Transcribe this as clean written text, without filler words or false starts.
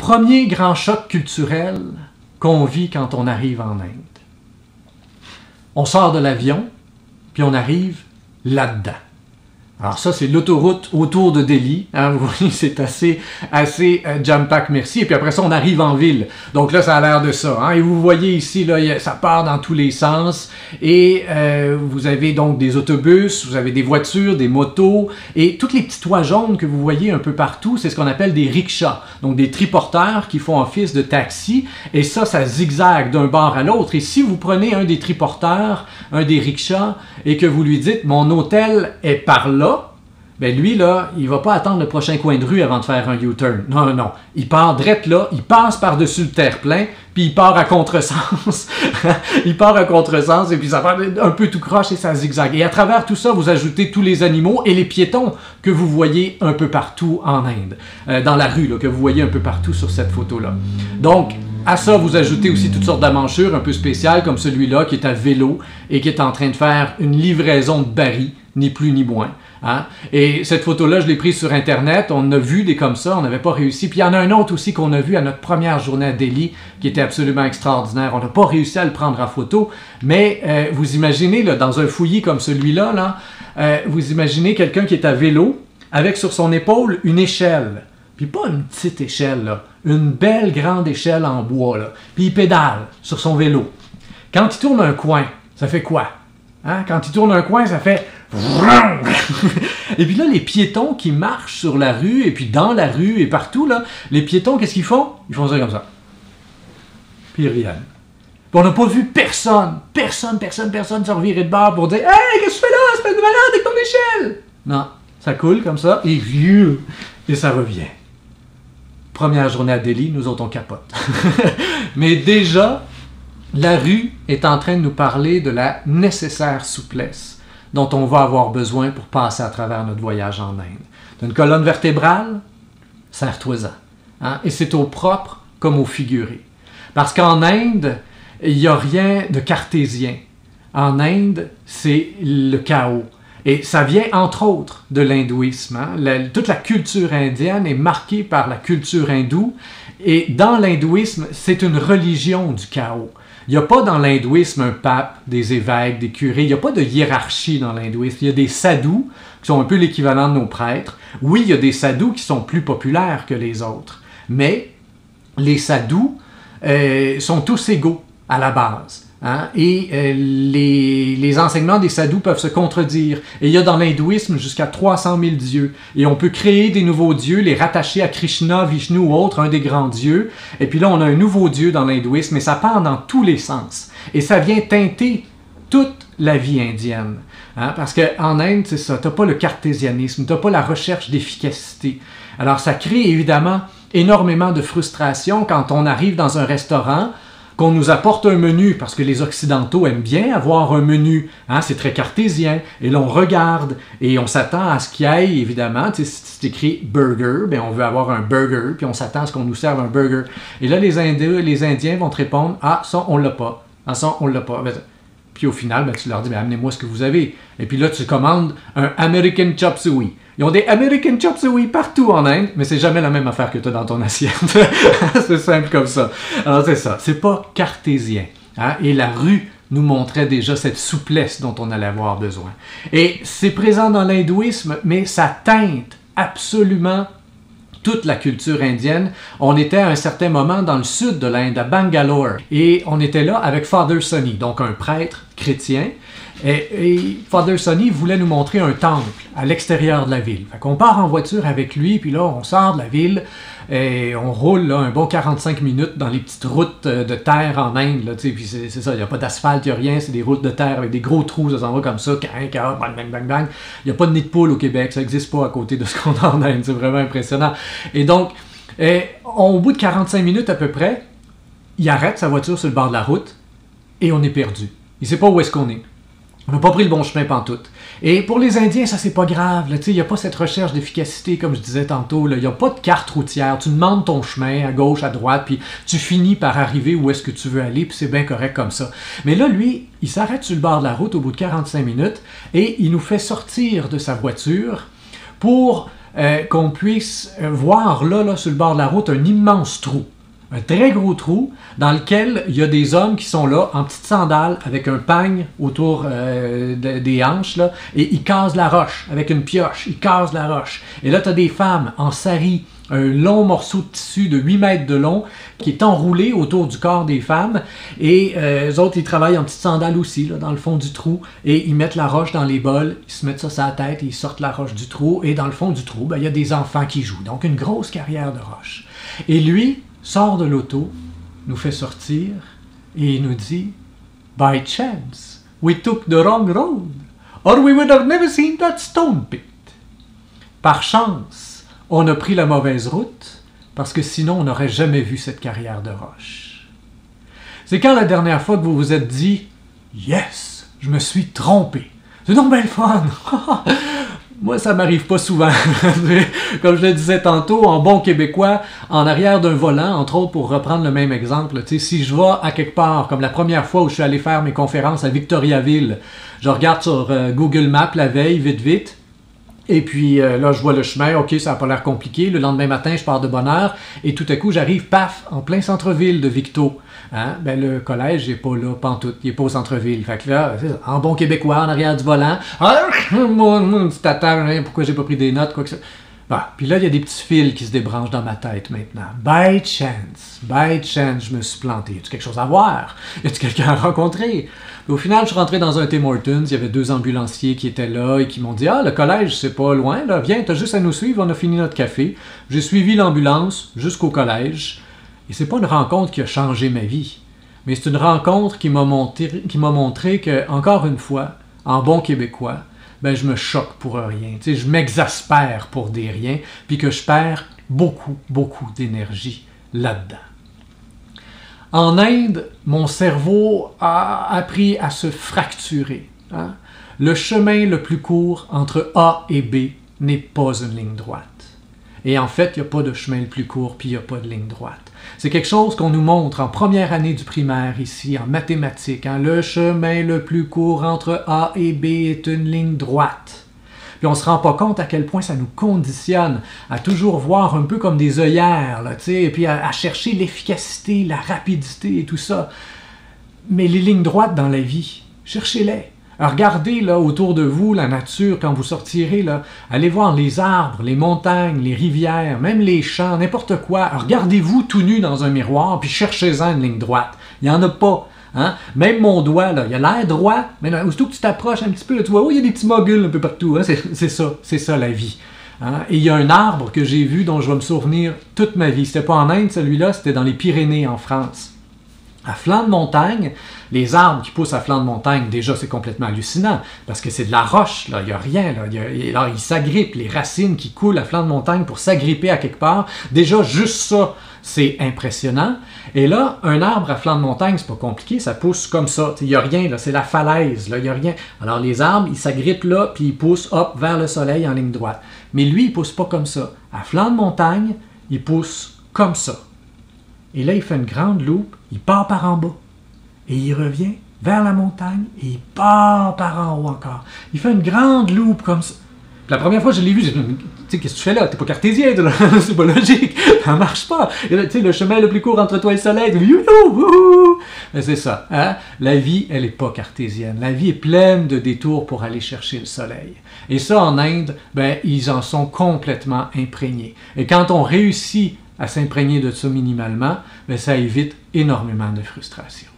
premier grand choc culturel qu'on vit quand on arrive en Inde. On sort de l'avion, puis on arrive là-dedans. Alors ça, c'est l'autoroute autour de Delhi. Hein, vous voyez, c'est assez jam-pack, merci. Et puis après ça, on arrive en ville. Donc là, ça a l'air de ça. Hein. Et vous voyez ici, là, ça part dans tous les sens. Et vous avez donc des autobus, vous avez des voitures, des motos. Et toutes les petits toits jaunes que vous voyez un peu partout, c'est ce qu'on appelle des rickshaws. Donc des triporteurs qui font office de taxi. Et ça zigzague d'un bord à l'autre. Et si vous prenez un des triporteurs, un des rickshaws, et que vous lui dites « Mon hôtel est par là », ben lui, là, il va pas attendre le prochain coin de rue avant de faire un U-turn. Non, non, non. Il part direct là, il passe par-dessus le terre-plein, puis il part à contresens. Il part à contresens, et puis ça part un peu tout croche et ça zigzague. Et à travers tout ça, vous ajoutez tous les animaux et les piétons que vous voyez un peu partout en Inde. Dans la rue, là, que vous voyez un peu partout sur cette photo-là. Donc, à ça, vous ajoutez aussi toutes sortes d'aventures un peu spéciales, comme celui-là qui est à vélo et qui est en train de faire une livraison de barils, ni plus ni moins. Hein? Et cette photo-là, je l'ai prise sur Internet. On a vu des comme ça, on n'avait pas réussi. Puis il y en a un autre aussi qu'on a vu à notre première journée à Delhi, qui était absolument extraordinaire. On n'a pas réussi à le prendre en photo, mais vous imaginez, là, dans un fouillis comme celui-là, là, vous imaginez quelqu'un qui est à vélo, avec sur son épaule une échelle. Puis pas une petite échelle, là, une belle grande échelle en bois. Là. Puis il pédale sur son vélo. Quand il tourne un coin, ça fait quoi? Hein? Quand il tourne un coin, ça fait... Et puis là, les piétons qui marchent sur la rue, et puis dans la rue, et partout, là, les piétons, qu'est-ce qu'ils font? Ils font ça comme ça. Puis ils reviennent. Puis on n'a pas vu personne se revirer de bord pour dire « Hey, qu'est-ce que tu fais là, espèce de malade, avec ton échelle? » Non, ça coule comme ça, et ça revient. Première journée à Delhi, nous autres, on capote. Mais déjà, la rue est en train de nous parler de la nécessaire souplesse dont on va avoir besoin pour passer à travers notre voyage en Inde. D'une colonne vertébrale, serre-toi-en. Hein? Et c'est au propre comme au figuré. Parce qu'en Inde, il n'y a rien de cartésien. En Inde, c'est le chaos. Et ça vient, entre autres, de l'hindouisme. Hein? Toute la culture indienne est marquée par la culture hindoue. Et dans l'hindouisme, c'est une religion du chaos. Il n'y a pas dans l'hindouisme un pape, des évêques, des curés. Il n'y a pas de hiérarchie dans l'hindouisme. Il y a des sadhus, qui sont un peu l'équivalent de nos prêtres. Oui, il y a des sadhus qui sont plus populaires que les autres. Mais les sadhus sont tous égaux à la base. Hein? Et les enseignements des sadhus peuvent se contredire. Et il y a dans l'hindouisme jusqu'à 300 000 dieux. Et on peut créer des nouveaux dieux, les rattacher à Krishna, Vishnu ou autre, un des grands dieux. Et puis là, on a un nouveau dieu dans l'hindouisme, et ça part dans tous les sens. Et ça vient teinter toute la vie indienne. Hein? Parce qu'en Inde, c'est ça, tu n'as pas le cartésianisme, tu n'as pas la recherche d'efficacité. Alors ça crée évidemment énormément de frustration quand on arrive dans un restaurant, qu'on nous apporte un menu, parce que les Occidentaux aiment bien avoir un menu, hein, c'est très cartésien, et là on regarde, et on s'attend à ce qu'il y ait, évidemment, si c'est écrit « burger », bien on veut avoir un burger, puis on s'attend à ce qu'on nous serve un burger. Et là les Indiens vont te répondre « Ah, ça on l'a pas, ah ça on l'a pas ». Puis au final, ben, tu leur dis ben, « Amenez-moi ce que vous avez ». Et puis là tu commandes un American Chop Suey. Ils ont des American Chop Suey partout en Inde, mais c'est jamais la même affaire que tu as dans ton assiette. C'est simple comme ça. Alors c'est ça, c'est pas cartésien. Hein? Et la rue nous montrait déjà cette souplesse dont on allait avoir besoin. Et c'est présent dans l'hindouisme, mais ça teinte absolument toute la culture indienne. On était à un certain moment dans le sud de l'Inde, à Bangalore, et on était là avec Father Sonny, donc un prêtre chrétien. Et Father Sonny voulait nous montrer un temple à l'extérieur de la ville. Fait qu'on part en voiture avec lui, puis là, on sort de la ville, et on roule là, un bon 45 minutes dans les petites routes de terre en Inde. Là, puis c'est ça, il n'y a pas d'asphalte, il n'y a rien, c'est des routes de terre avec des gros trous, ça s'en va comme ça, bang, bang, bang, bang. Il n'y a pas de nid de poule au Québec, ça n'existe pas à côté de ce qu'on a en Inde, c'est vraiment impressionnant. Et donc, au bout de 45 minutes à peu près, il arrête sa voiture sur le bord de la route, et on est perdu. Il ne sait pas où est-ce qu'on est. On n'a pas pris le bon chemin pantoute. Et pour les Indiens, ça, c'est pas grave. Il n'y a pas cette recherche d'efficacité, comme je disais tantôt. Il n'y a pas de carte routière. Tu demandes ton chemin à gauche, à droite, puis tu finis par arriver où est-ce que tu veux aller, puis c'est bien correct comme ça. Mais là, lui, il s'arrête sur le bord de la route au bout de 45 minutes et il nous fait sortir de sa voiture pour qu'on puisse voir là, sur le bord de la route, un immense trou. Un très gros trou dans lequel il y a des hommes qui sont là en petites sandales avec un pagne autour des hanches là, et ils casent la roche avec une pioche, ils casent la roche. Et là, tu as des femmes en sari, un long morceau de tissu de 8 mètres de long qui est enroulé autour du corps des femmes et eux autres, ils travaillent en petites sandales aussi là, dans le fond du trou et ils mettent la roche dans les bols, ils se mettent ça sur la tête et ils sortent la roche du trou et dans le fond du trou, ben, il y a des enfants qui jouent. Donc une grosse carrière de roche. Et lui sort de l'auto, nous fait sortir et il nous dit « By chance, we took the wrong road, or we would have never seen that stone pit. » Par chance, on a pris la mauvaise route, parce que sinon on n'aurait jamais vu cette carrière de roche. C'est quand la dernière fois que vous vous êtes dit « Yes, je me suis trompé. C'est donc bien le fun. » Moi, ça m'arrive pas souvent. Comme je le disais tantôt, en bon québécois, en arrière d'un volant, entre autres pour reprendre le même exemple, si je vais à quelque part, comme la première fois où je suis allé faire mes conférences à Victoriaville, je regarde sur Google Maps la veille, vite, et puis là, je vois le chemin, ok, ça n'a pas l'air compliqué. Le lendemain matin, je pars de bonne heure, et tout à coup, j'arrive, paf, en plein centre-ville de Victo. Hein? Ben, le collège n'est pas là, pantoute, il n'est pas au centre-ville. Fait que là, c'est ça, en bon québécois, en arrière du volant, mon petit attard, pourquoi j'ai pas pris des notes, quoi que ça. Bon, puis là, il y a des petits fils qui se débranchent dans ma tête maintenant. By chance, je me suis planté. Y a-tu quelque chose à voir? Y a-tu quelqu'un à rencontrer? Puis au final, je suis rentré dans un Tim Hortons, il y avait 2 ambulanciers qui étaient là et qui m'ont dit « Ah, le collège, c'est pas loin, là, viens, t'as juste à nous suivre, on a fini notre café. » J'ai suivi l'ambulance jusqu'au collège. Et c'est pas une rencontre qui a changé ma vie, mais c'est une rencontre qui m'a montré que, encore une fois, en bon québécois, ben je me choque pour rien. Tu sais, je m'exaspère pour des riens, puis que je perds beaucoup d'énergie là-dedans. En Inde, mon cerveau a appris à se fracturer. Hein? Le chemin le plus court entre A et B n'est pas une ligne droite. Et en fait, il n'y a pas de chemin le plus court, puis il n'y a pas de ligne droite. C'est quelque chose qu'on nous montre en première année du primaire ici, en mathématiques. Hein? Le chemin le plus court entre A et B est une ligne droite. Puis on ne se rend pas compte à quel point ça nous conditionne à toujours voir un peu comme des œillères, là, et puis à chercher l'efficacité, la rapidité et tout ça. Mais les lignes droites dans la vie, cherchez-les. Alors regardez là, autour de vous la nature quand vous sortirez, là, allez voir les arbres, les montagnes, les rivières, même les champs, n'importe quoi. Alors regardez-vous tout nu dans un miroir puis cherchez-en une ligne droite. Il n'y en a pas. Hein? Même mon doigt, là, il a l'air droit, mais là, aussitôt que tu t'approches un petit peu, là, tu vois, oh, il y a des petits moguls un peu partout. Hein? C'est ça la vie. Hein? Et il y a un arbre que j'ai vu dont je vais me souvenir toute ma vie. C'était pas en Inde celui-là, c'était dans les Pyrénées en France. À flanc de montagne, les arbres qui poussent à flanc de montagne, déjà c'est complètement hallucinant, parce que c'est de la roche, là, il n'y a rien, là, ils s'agrippent, les racines qui coulent à flanc de montagne pour s'agripper à quelque part, déjà juste ça, c'est impressionnant. Et là, un arbre à flanc de montagne, c'est pas compliqué, ça pousse comme ça, il n'y a rien, là, c'est la falaise, là, il n'y a rien. Alors les arbres, ils s'agrippent là, puis ils poussent, hop, vers le soleil en ligne droite. Mais lui, il ne pousse pas comme ça. À flanc de montagne, il pousse comme ça. Et là, il fait une grande loupe, il part par en bas. Et il revient vers la montagne et il part par en haut encore. Il fait une grande loupe comme ça. Puis la première fois que je l'ai vu, j'ai dit, tu sais, qu'est-ce que tu fais là? T'es pas cartésien, là. C'est pas logique. Ça marche pas. Et là, tu sais, le chemin le plus court entre toi et le soleil, mais c'est ça. Hein? La vie, elle est pas cartésienne. La vie est pleine de détours pour aller chercher le soleil. Et ça, en Inde, ben, ils en sont complètement imprégnés. Et quand on réussit à s'imprégner de ça minimalement, ben ça évite énormément de frustration.